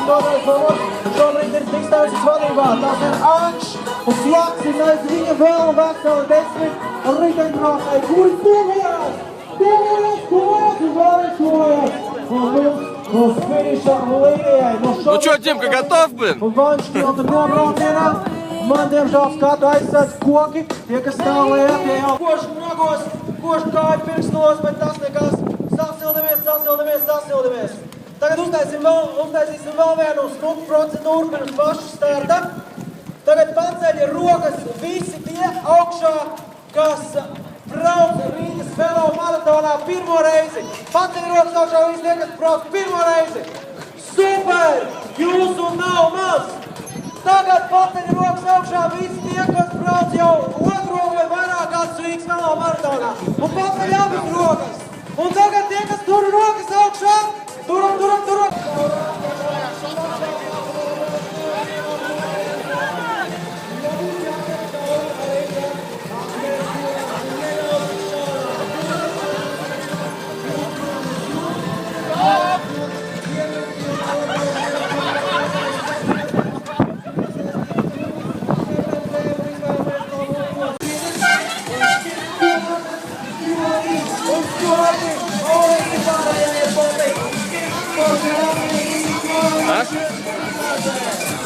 dotais solis. Šobrīd ir Tikstēvis vadībā. Tas ir Anšs un Slaksis aiz viņa vēl veseli 10 riteņbraucēji, kuri tuvojās un vēlreiz tuvojās. Uz finiša līnijai. Ну что, Димка, готов, блин? Un Vanšs vēl tur nobraucienā. Man, diemžēl, skatu aizsēdz koki. Tie, kas stāv lejā, tie jau koši nogos, koši kāju pirkstos, bet tas nekas. Sasildamies. Tagad uztaisīsim vēl vienu smuku procedūru pirms paša starta. Tagad paceļ rokas visi tie augšā, kas brauc Rīgas velo maratonā pirmo reizi. Paceļ rokas augšā visi tie, kas brauc pirmo reizi. Super! Jūsu nav maz! Tagad paceļ rokas augšā visi tie, kas brauc jau otro vai vairāk kāds Rīgas velo maratonā. Un paceļ abas rokas! Un tagad tie, kas tur rokas augšā, turam! А?